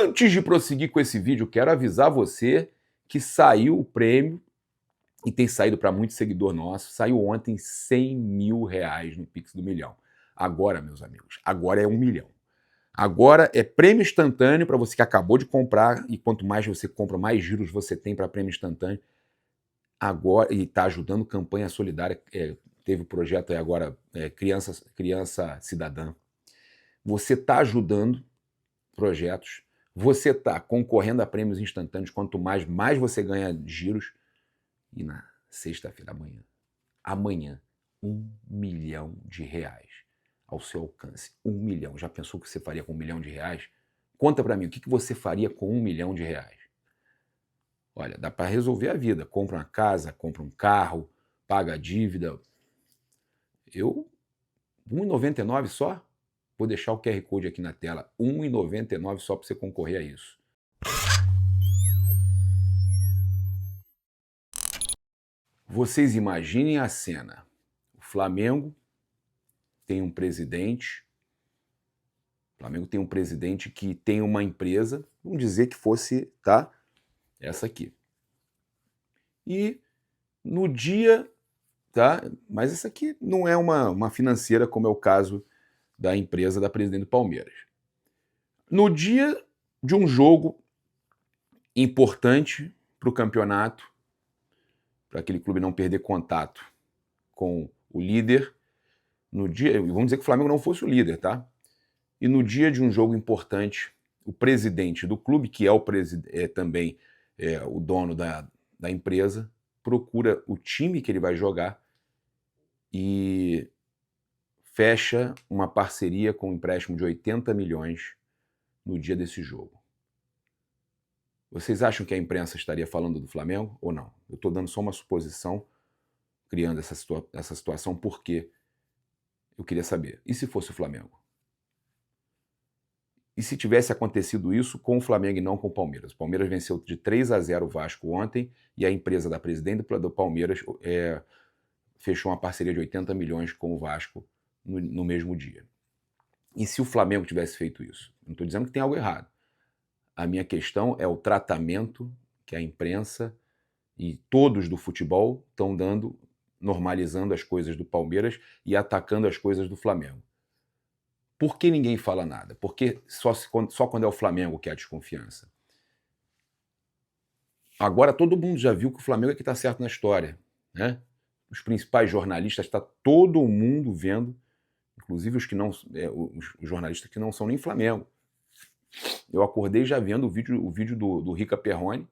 Antes de prosseguir com esse vídeo, quero avisar você que saiu o prêmio, e tem saído para muito seguidor nosso, saiu ontem R$100 mil no Pix do Milhão. Agora, meus amigos, agora é 1 milhão. Agora é prêmio instantâneo para você que acabou de comprar, e quanto mais você compra, mais giros você tem para prêmio instantâneo. Agora, e está ajudando campanha solidária, teve o projeto aí agora, Criança Cidadã. Você está ajudando projetos, você está concorrendo a prêmios instantâneos, quanto mais você ganha giros. E na sexta-feira, amanhã, R$1 milhão ao seu alcance. 1 milhão. Já pensou o que você faria com R$1 milhão? Conta para mim, o que você faria com R$1 milhão? Olha, dá para resolver a vida. Compra uma casa, compra um carro, paga a dívida. Eu, R$1,99 só? Vou deixar o QR Code aqui na tela. R$1,99 só para você concorrer a isso. Vocês imaginem a cena. O Flamengo tem um presidente. O Flamengo tem um presidente que tem uma empresa, vamos dizer que fosse, tá? Essa aqui. E no dia, tá? Mas essa aqui não é uma financeira, como é o caso da empresa da presidente do Palmeiras. No dia de um jogo importante para o campeonato, para aquele clube não perder contato com o líder, no dia, vamos dizer que o Flamengo não fosse o líder, tá? E no dia de um jogo importante, o presidente do clube, que é também o dono da empresa, procura o time que ele vai jogar e fecha uma parceria com um empréstimo de 80 milhões no dia desse jogo. Vocês acham que a imprensa estaria falando do Flamengo ou não? Eu estou dando só uma suposição, criando essa situação, porque eu queria saber. E se fosse o Flamengo? E se tivesse acontecido isso com o Flamengo e não com o Palmeiras? O Palmeiras venceu de 3-0 o Vasco ontem e a empresa da presidente do Palmeiras fechou uma parceria de 80 milhões com o Vasco no mesmo dia. E se o Flamengo tivesse feito isso? Não estou dizendo que tem algo errado. A minha questão é o tratamento que a imprensa e todos do futebol estão dando, normalizando as coisas do Palmeiras e atacando as coisas do Flamengo. Por que ninguém fala nada? Porque só quando é o Flamengo que há desconfiança. Agora todo mundo já viu que o Flamengo é que está certo na história, né? Os principais jornalistas, está todo mundo vendo, inclusive os jornalistas que não são nem Flamengo. Eu acordei já vendo o vídeo do Rica Perrone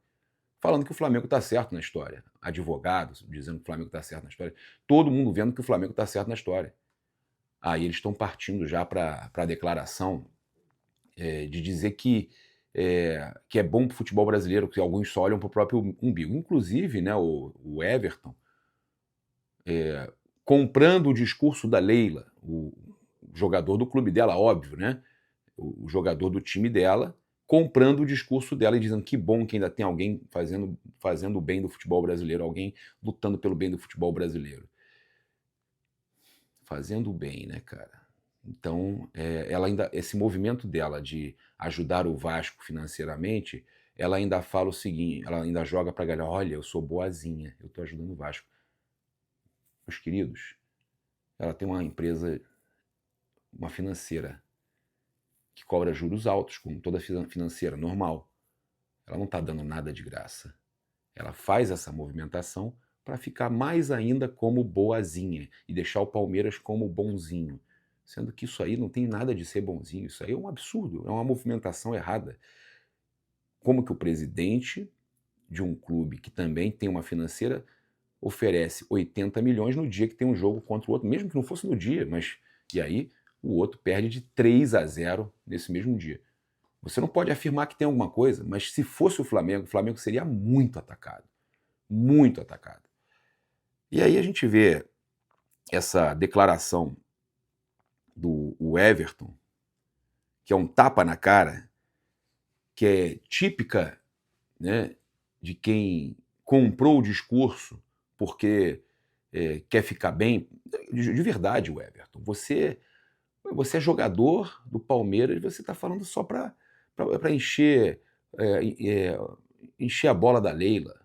falando que o Flamengo está certo na história. Advogados dizendo que o Flamengo está certo na história. Todo mundo vendo que o Flamengo está certo na história. Aí eles estão partindo já para a declaração de dizer que é bom para o futebol brasileiro, que alguns só olham para o próprio umbigo. Inclusive, né, o Everton, comprando o discurso da Leila, o jogador do clube dela, óbvio, né? O jogador do time dela, comprando o discurso dela e dizendo que bom que ainda tem alguém fazendo o bem do futebol brasileiro, alguém lutando pelo bem do futebol brasileiro. Fazendo o bem, né, cara? Então, esse movimento dela de ajudar o Vasco financeiramente, ela ainda fala o seguinte, ela ainda joga pra galera, olha, eu sou boazinha, eu tô ajudando o Vasco. Meus queridos, ela tem uma empresa, uma financeira, que cobra juros altos, como toda financeira, normal. Ela não está dando nada de graça. Ela faz essa movimentação para ficar mais ainda como boazinha e deixar o Palmeiras como bonzinho. Sendo que isso aí não tem nada de ser bonzinho, isso aí é um absurdo, é uma movimentação errada. Como que o presidente de um clube que também tem uma financeira oferece 80 milhões no dia que tem um jogo contra o outro, mesmo que não fosse no dia, mas e aí o outro perde de 3-0 nesse mesmo dia. Você não pode afirmar que tem alguma coisa, mas se fosse o Flamengo seria muito atacado. Muito atacado. E aí a gente vê essa declaração do Everton, que é um tapa na cara, que é típica, né, de quem comprou o discurso porque quer ficar bem. De verdade, o Everton, você é jogador do Palmeiras e você está falando só para para encher, encher a bola da Leila.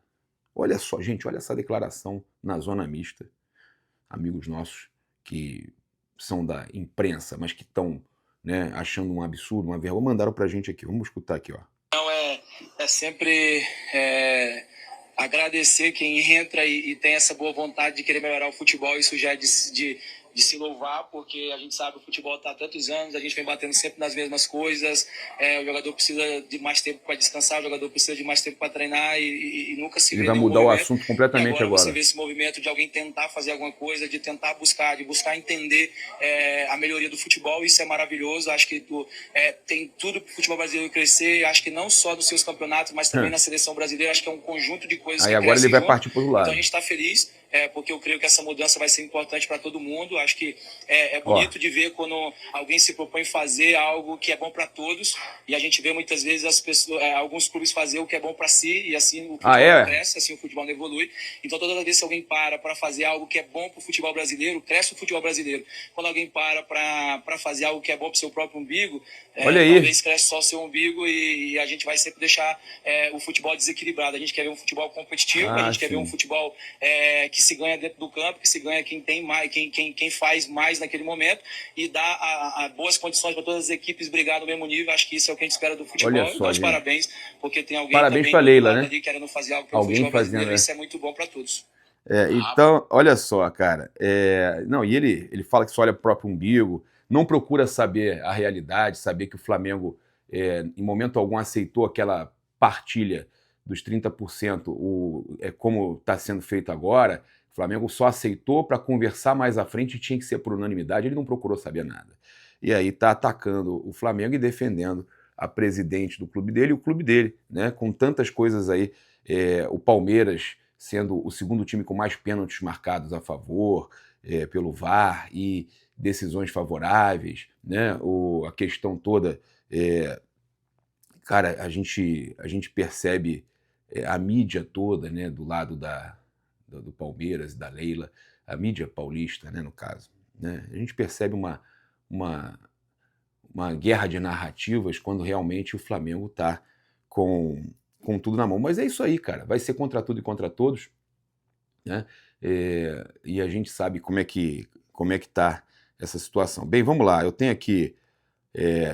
Olha só, gente, olha essa declaração na zona mista. Amigos nossos que são da imprensa, mas que estão, né, achando um absurdo, uma vergonha, mandaram pra gente aqui. Vamos escutar aqui, ó. Então é sempre agradecer quem entra e tem essa boa vontade de querer melhorar o futebol. Isso já é de se louvar, porque a gente sabe que o futebol está há tantos anos, a gente vem batendo sempre nas mesmas coisas. O jogador precisa de mais tempo para descansar, o jogador precisa de mais tempo para treinar e nunca se Ele vê vai nenhum mudar o movimento. assunto E completamente agora você vê agora. esse movimento de alguém tentar fazer alguma coisa, de tentar buscar, entender a melhoria do futebol. Isso é maravilhoso. Acho que tem tudo para o futebol brasileiro crescer. Acho que não só nos seus campeonatos, mas também na seleção brasileira. Acho que é um conjunto de coisas Aí que agora ele crescem vai junto. partir para o outro lado. Então a gente está feliz, porque eu creio que essa mudança vai ser importante para todo mundo. Acho que é bonito de ver quando alguém se propõe fazer algo que é bom para todos, e a gente vê muitas vezes as pessoas, alguns clubes fazer o que é bom para si, e assim o futebol não cresce, assim o futebol não evolui. Então toda vez que alguém para fazer algo que é bom para o futebol brasileiro, cresce o futebol brasileiro. Quando alguém para fazer algo que é bom para o seu próprio umbigo, talvez cresce só o seu umbigo, e a gente vai sempre deixar o futebol desequilibrado. A gente quer ver um futebol competitivo, a gente quer ver um futebol que se ganha dentro do campo, que se ganha quem tem mais, quem faz mais naquele momento, e dá boas condições para todas as equipes brigar no mesmo nível. Acho que isso é o que a gente espera do futebol. Olha só, então, parabéns, porque tem alguém parabéns também pra do Leila, lado né? ali querendo fazer algo pelo futebol brasileiro. Isso é muito bom para todos. Então, olha só, cara. Não, e ele fala que só olha pro próprio umbigo, não procura saber a realidade, saber que o Flamengo, em momento algum, aceitou aquela partilha dos 30%, como está sendo feito agora. O Flamengo só aceitou para conversar mais à frente e tinha que ser por unanimidade. Ele não procurou saber nada. E aí está atacando o Flamengo e defendendo a presidente do clube dele e o clube dele, né? Com tantas coisas aí. O Palmeiras sendo o segundo time com mais pênaltis marcados a favor pelo VAR e decisões favoráveis, né? A questão toda, cara, a gente percebe a mídia toda, né, do lado do Palmeiras e da Leila, a mídia paulista, né, no caso, né? A gente percebe uma, uma guerra de narrativas quando realmente o Flamengo está com tudo na mão. Mas é isso aí, cara. Vai ser contra tudo e contra todos, né? E a gente sabe como é que tá essa situação. Bem, vamos lá. Eu tenho aqui.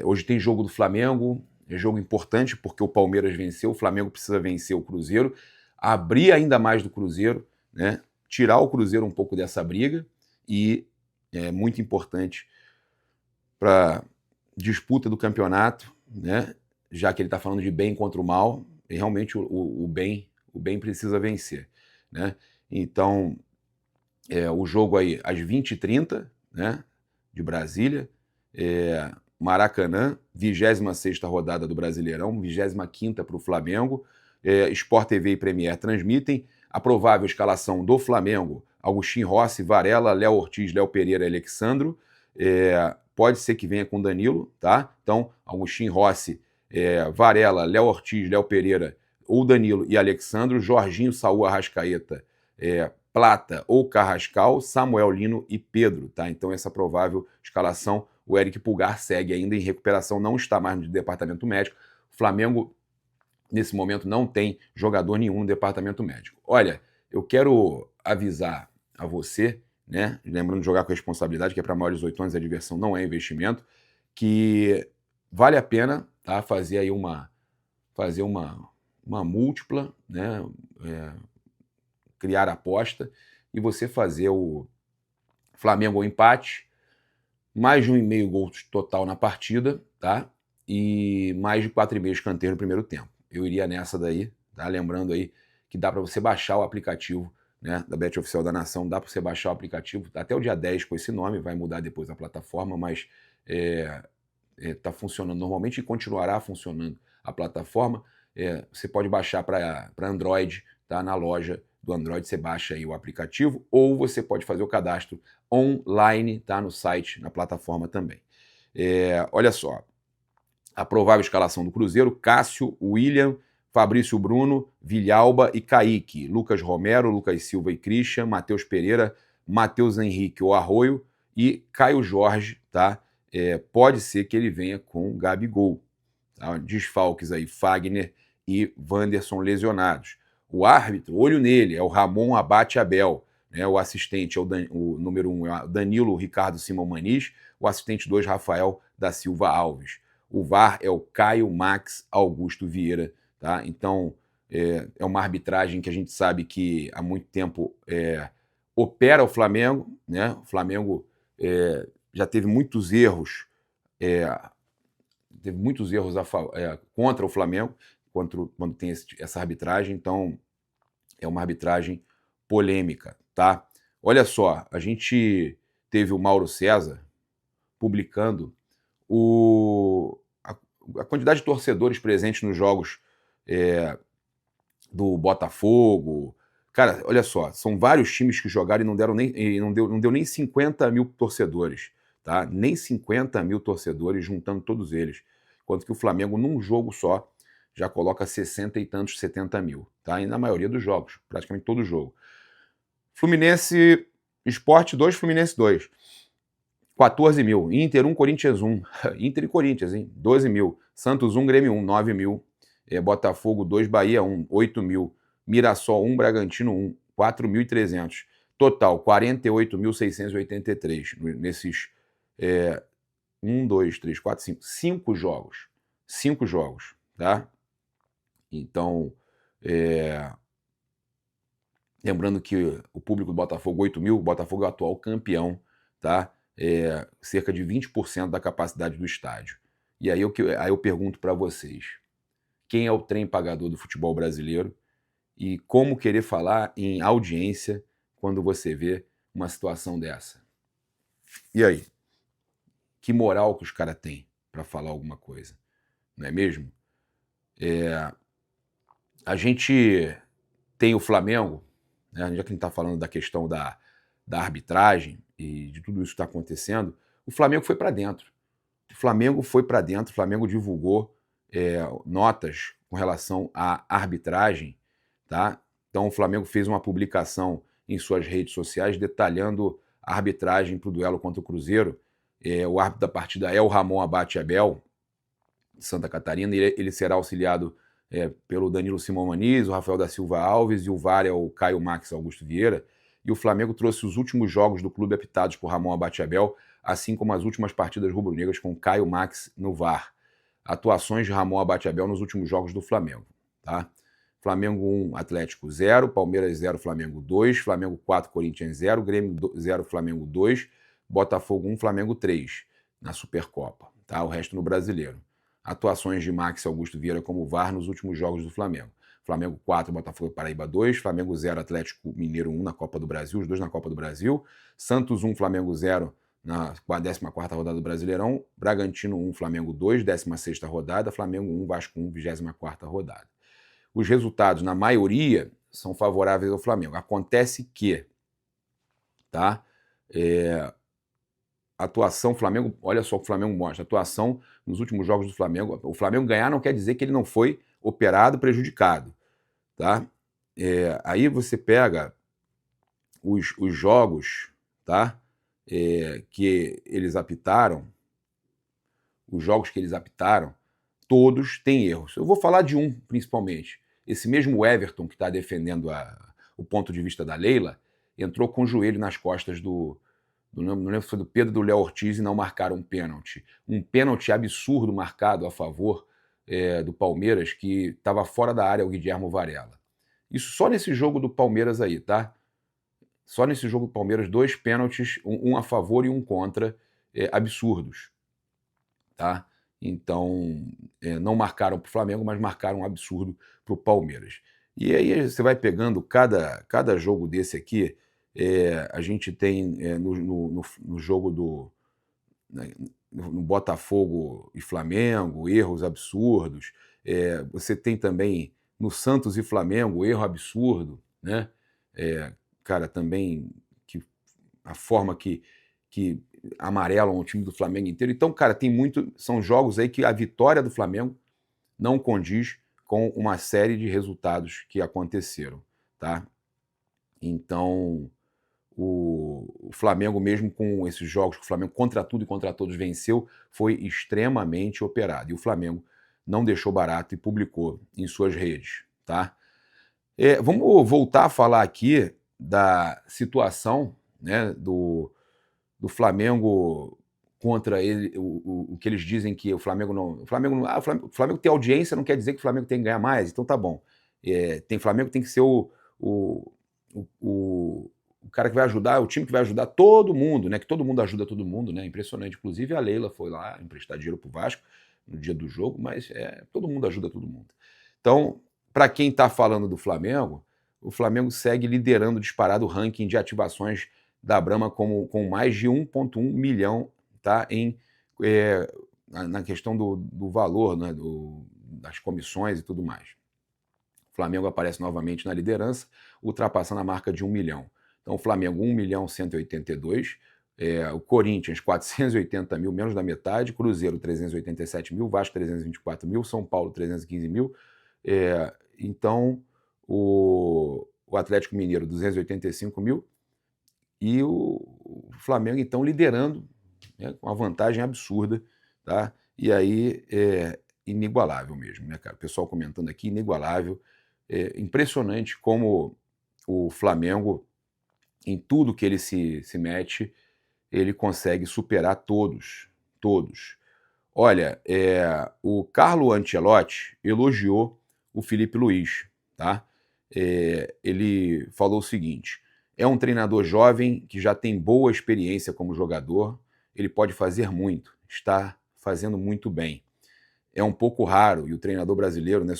Hoje tem jogo do Flamengo. É jogo importante porque o Palmeiras venceu. O Flamengo precisa vencer o Cruzeiro, abrir ainda mais do Cruzeiro, né? Tirar o Cruzeiro um pouco dessa briga, e é muito importante para disputa do campeonato, né? Já que ele está falando de bem contra o mal, e realmente o bem precisa vencer, né? Então, o jogo aí às 20h30, né, de Brasília, Maracanã, 26ª rodada do Brasileirão, 25ª para o Flamengo, Sport TV e Premier transmitem. A provável escalação do Flamengo: Agostinho Rossi, Varela, Léo Ortiz, Léo Pereira e Alexandro. Pode ser que venha com Danilo, tá? Então, Agostinho Rossi, Varela, Léo Ortiz, Léo Pereira ou Danilo e Alexandro, Jorginho, Saúl, Arrascaeta, Plata ou Carrascal, Samuel Lino e Pedro, tá? Então essa provável escalação. O Eric Pulgar segue ainda em recuperação, não está mais no departamento médico. O Flamengo, nesse momento, não tem jogador nenhum no departamento médico. Olha, eu quero avisar a você, né, lembrando de jogar com responsabilidade, que é para maiores de 18 anos, a diversão não é investimento, que vale a pena, tá, fazer aí uma múltipla, né, criar aposta e você fazer o Flamengo ao empate, mais de 1,5 gols total na partida, tá? E mais de 4,5 escanteio no primeiro tempo. Eu iria nessa daí, tá? Lembrando aí que dá para você baixar o aplicativo, né, da Bet Oficial da Nação, dá para você baixar o aplicativo até o dia 10 com esse nome, vai mudar depois a plataforma, mas tá funcionando normalmente e continuará funcionando a plataforma. Você pode baixar para Android, tá? Na loja do Android você baixa aí o aplicativo, ou você pode fazer o cadastro online, tá? No site, na plataforma também. Olha só, a provável escalação do Cruzeiro: Cássio, William, Fabrício Bruno, Vilhalba e Kaique, Lucas Romero, Lucas Silva e Christian, Matheus Pereira, Matheus Henrique ou Arroio e Caio Jorge, tá? Pode ser que ele venha com Gabigol, Tá? Desfalques aí, Fagner e Wanderson lesionados. O árbitro, olho nele, é o Ramon Abate Abel. Né? O assistente é o número 1 é o Danilo Ricardo Simão Maniz, o assistente 2, Rafael da Silva Alves. O VAR é o Caio Max Augusto Vieira. Tá? Então, é uma arbitragem que a gente sabe que há muito tempo opera o Flamengo. Né? O Flamengo já teve muitos erros contra o Flamengo, quando tem essa arbitragem, então é uma arbitragem polêmica, tá? Olha só, a gente teve o Mauro César publicando a quantidade de torcedores presentes nos jogos do Botafogo. Cara, olha só, são vários times que jogaram e não deu nem 50 mil torcedores, tá? Nem 50 mil torcedores juntando todos eles. Enquanto que o Flamengo, num jogo só, já coloca 60 e tantos, 70 mil, tá? E na maioria dos jogos, praticamente todo jogo. Fluminense Sport 2, Fluminense 2. 14 mil. Inter 1, Corinthians 1. Inter e Corinthians, hein? 12 mil. Santos 1, Grêmio 1, 9 mil. Botafogo 2, Bahia 1, 8 mil. Mirassol 1, Bragantino 1, 4.300. Total, 48.683 nesses 1, 2, 3, 4, 5. 5 jogos. 5 jogos, tá? Então, lembrando que o público do Botafogo, 8 mil, o Botafogo é o atual campeão, tá? Cerca de 20% da capacidade do estádio. E aí eu pergunto para vocês, quem é o trem pagador do futebol brasileiro e como querer falar em audiência quando você vê uma situação dessa? E aí? Que moral que os caras têm para falar alguma coisa? Não é mesmo? A gente tem o Flamengo, né, já que a gente está falando da questão da arbitragem e de tudo isso que está acontecendo, o Flamengo foi para dentro. O Flamengo divulgou notas com relação à arbitragem, tá? Então o Flamengo fez uma publicação em suas redes sociais detalhando a arbitragem para o duelo contra o Cruzeiro. O árbitro da partida é o Ramon Abate Abel, de Santa Catarina, e ele será auxiliado pelo Danilo Simão Maniz, o Rafael da Silva Alves, e o VAR é o Caio Max Augusto Vieira. E o Flamengo trouxe os últimos jogos do clube apitados por Ramon Abate Abel, assim como as últimas partidas rubro-negras com Caio Max no VAR. Atuações de Ramon Abate Abel nos últimos jogos do Flamengo. Tá? Flamengo 1, Atlético 0, Palmeiras 0, Flamengo 2, Flamengo 4, Corinthians 0, Grêmio 0, Flamengo 2, Botafogo 1, Flamengo 3, na Supercopa. Tá? O resto no Brasileiro. Atuações de Max Augusto Vieira como VAR nos últimos jogos do Flamengo. Flamengo 4, Botafogo e Paraíba 2, Flamengo 0, Atlético Mineiro 1 na Copa do Brasil, os dois na Copa do Brasil, Santos 1, Flamengo 0 na 14ª rodada do Brasileirão, Bragantino 1, Flamengo 2, 16ª rodada, Flamengo 1, Vasco 1, 24ª rodada. Os resultados, na maioria, são favoráveis ao Flamengo. Acontece que, tá? Atuação Flamengo, olha só o que o Flamengo mostra, atuação nos últimos jogos do Flamengo. O Flamengo ganhar não quer dizer que ele não foi operado, prejudicado, tá? Aí você pega os jogos, tá? Que eles apitaram, os jogos que eles apitaram, todos têm erros. Eu vou falar de um, principalmente. Esse mesmo Everton que está defendendo o ponto de vista da Leila, entrou com o joelho nas costas não lembro se foi do Pedro do Léo Ortiz e não marcaram um pênalti. Um pênalti absurdo marcado a favor do Palmeiras, que estava fora da área, o Guilherme Varela. Isso só nesse jogo do Palmeiras aí, tá? Só nesse jogo do Palmeiras, 2 pênaltis, um a favor e um contra, absurdos. Tá? Então, não marcaram para o Flamengo, mas marcaram um absurdo para o Palmeiras. E aí você vai pegando cada jogo desse aqui, a gente tem no jogo no Botafogo e Flamengo, erros absurdos. Você tem também no Santos e Flamengo, erro absurdo, né? Cara, também a forma que amarelam o time do Flamengo inteiro. Então, cara, são jogos aí que a vitória do Flamengo não condiz com uma série de resultados que aconteceram, tá? Então, o Flamengo, mesmo com esses jogos que o Flamengo contra tudo e contra todos venceu, foi extremamente operado. E o Flamengo não deixou barato e publicou em suas redes, tá? Vamos voltar a falar aqui da situação, né, do Flamengo contra ele, o que eles dizem que o Flamengo não. O Flamengo tem audiência, não quer dizer que o Flamengo tem que ganhar mais, então tá bom. Flamengo tem que ser o, o cara que vai ajudar, o time que vai ajudar todo mundo, né? Que todo mundo ajuda todo mundo, né? Impressionante. Inclusive a Leila foi lá emprestar dinheiro pro Vasco no dia do jogo, mas todo mundo ajuda todo mundo. Então, para quem está falando do Flamengo, o Flamengo segue liderando disparado o ranking de ativações da Brahma com mais de 1,1 milhão, tá, na questão do valor, né, das comissões e tudo mais. O Flamengo aparece novamente na liderança, ultrapassando a marca de 1 milhão. Então o Flamengo 1.182.000, o Corinthians 480 mil, menos da metade, Cruzeiro 387 mil, Vasco 324 mil, São Paulo 315 mil, então o Atlético Mineiro 285 mil, e o Flamengo, então, liderando, né, com uma vantagem absurda, tá? E aí inigualável mesmo, né, cara? O pessoal comentando aqui, inigualável. Impressionante como o Flamengo, em tudo que ele se mete, ele consegue superar todos. Olha, o Carlo Ancelotti elogiou o Felipe Luiz, tá? Ele falou o seguinte: é um treinador jovem que já tem boa experiência como jogador, ele pode fazer muito, está fazendo muito bem. É um pouco raro, e o treinador brasileiro, né,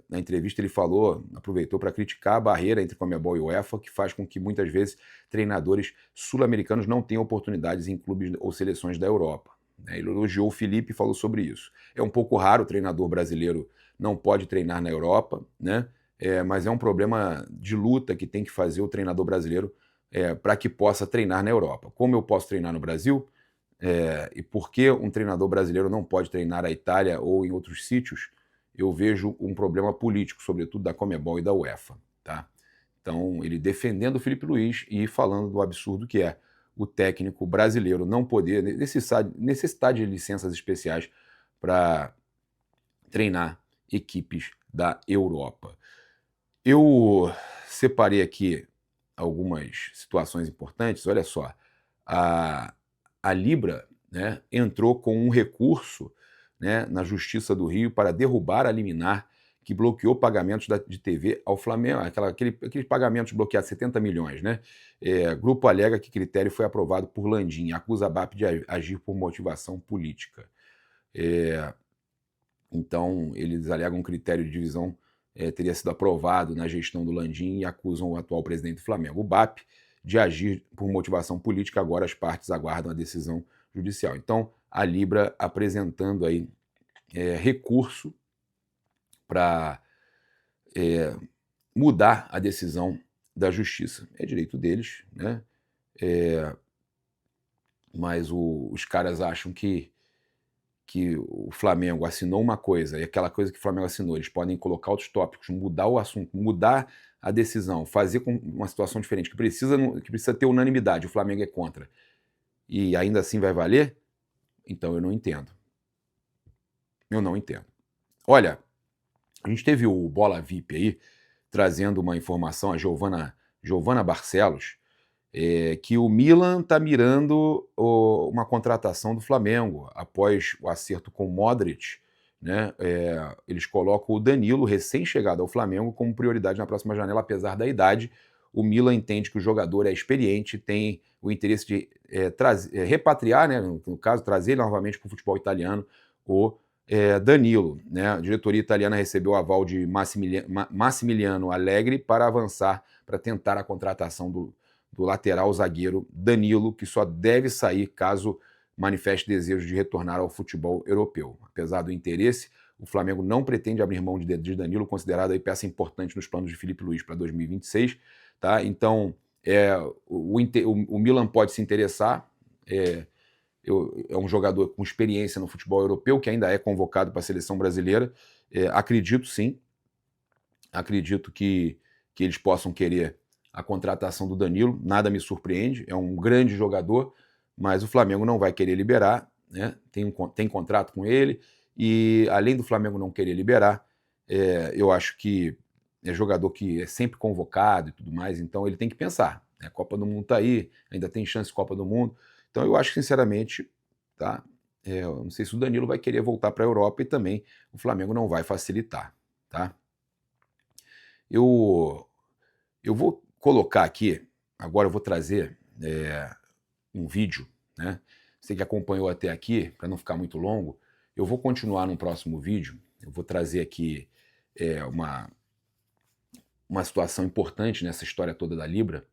na entrevista ele falou, aproveitou para criticar a barreira entre Conmebol e UEFA, que faz com que muitas vezes treinadores sul-americanos não tenham oportunidades em clubes ou seleções da Europa. Ele elogiou o Felipe e falou sobre isso. É um pouco raro o treinador brasileiro não pode treinar na Europa, né? Mas é um problema de luta que tem que fazer o treinador brasileiro para que possa treinar na Europa. Como eu posso treinar no Brasil? E por que um treinador brasileiro não pode treinar na Itália ou em outros sítios? Eu vejo um problema político, sobretudo da Conmebol e da UEFA, tá? Então, ele defendendo o Felipe Luiz e falando do absurdo que é o técnico brasileiro não poder, necessitar de licenças especiais para treinar equipes da Europa. Eu separei aqui algumas situações importantes. Olha só, a Libra, né, entrou com um recurso, né, na Justiça do Rio para derrubar a liminar que bloqueou pagamentos de TV ao Flamengo, aqueles pagamentos bloqueados, 70 milhões, né? Grupo alega que critério foi aprovado por Landim, acusa a BAP de agir por motivação política. Então, eles alegam um critério de divisão teria sido aprovado na gestão do Landim e acusam o atual presidente do Flamengo, o BAP, de agir por motivação política. Agora as partes aguardam a decisão judicial. Então, a Libra apresentando aí recurso para mudar a decisão da justiça. É direito deles, né? Mas os caras acham que o Flamengo assinou uma coisa, e aquela coisa que o Flamengo assinou, eles podem colocar outros tópicos, mudar o assunto, mudar a decisão, fazer com uma situação diferente, que precisa ter unanimidade, o Flamengo é contra, e ainda assim vai valer? Então eu não entendo. Eu não entendo. Olha, a gente teve o Bola VIP aí, trazendo uma informação, a Giovana Barcelos, que o Milan está mirando uma contratação do Flamengo após o acerto com o Modric, né? Eles colocam o Danilo, recém-chegado ao Flamengo, como prioridade na próxima janela, apesar da idade. O Milan entende que o jogador é experiente, tem o interesse de repatriar, né, no caso, trazer novamente para o futebol italiano o Danilo, né? A diretoria italiana recebeu o aval de Massimiliano Allegri para avançar, para tentar a contratação do lateral zagueiro Danilo, que só deve sair caso manifeste desejo de retornar ao futebol europeu. Apesar do interesse, o Flamengo não pretende abrir mão de Danilo, considerado aí peça importante nos planos de Felipe Luiz para 2026. Tá? Então, o Milan pode se interessar. É um jogador com experiência no futebol europeu, que ainda é convocado para a seleção brasileira. Acredito sim. Acredito que eles possam querer a contratação do Danilo. Nada me surpreende. É um grande jogador, mas o Flamengo não vai querer liberar. né? Tem contrato com ele, e além do Flamengo não querer liberar, eu acho que é jogador que é sempre convocado e tudo mais, então ele tem que pensar, né? A Copa do Mundo tá aí, ainda tem chance de Copa do Mundo, então eu acho, sinceramente, tá? Eu não sei se o Danilo vai querer voltar para a Europa e também o Flamengo não vai facilitar, tá? Eu vou colocar aqui, agora eu vou trazer um vídeo, né? Você que acompanhou até aqui, para não ficar muito longo, eu vou continuar no próximo vídeo, eu vou trazer aqui uma situação importante nessa história toda da Libra,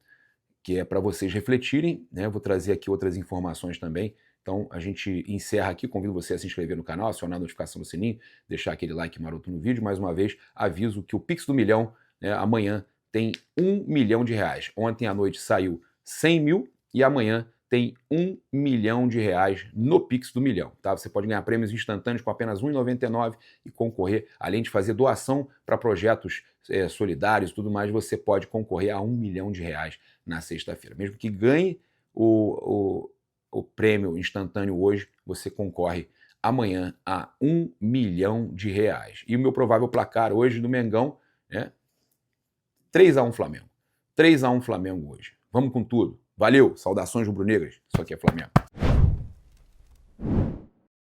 que é para vocês refletirem, né? Eu vou trazer aqui outras informações também. Então a gente encerra aqui, convido você a se inscrever no canal, acionar a notificação no sininho, deixar aquele like maroto no vídeo. Mais uma vez, aviso que o Pix do Milhão, né, amanhã tem R$1 milhão. Ontem à noite saiu 100 mil e amanhã tem R$1 milhão no Pix do Milhão. Tá? Você pode ganhar prêmios instantâneos com apenas R$ 1,99 e concorrer, além de fazer doação para projetos solidários e tudo mais, você pode concorrer a R$1 milhão na sexta-feira. Mesmo que ganhe o prêmio instantâneo hoje, você concorre amanhã a R$1 milhão. E o meu provável placar hoje do Mengão é 3-1 Flamengo. 3-1 Flamengo hoje. Vamos com tudo. Valeu, saudações rubro-negras. Isso aqui é Flamengo.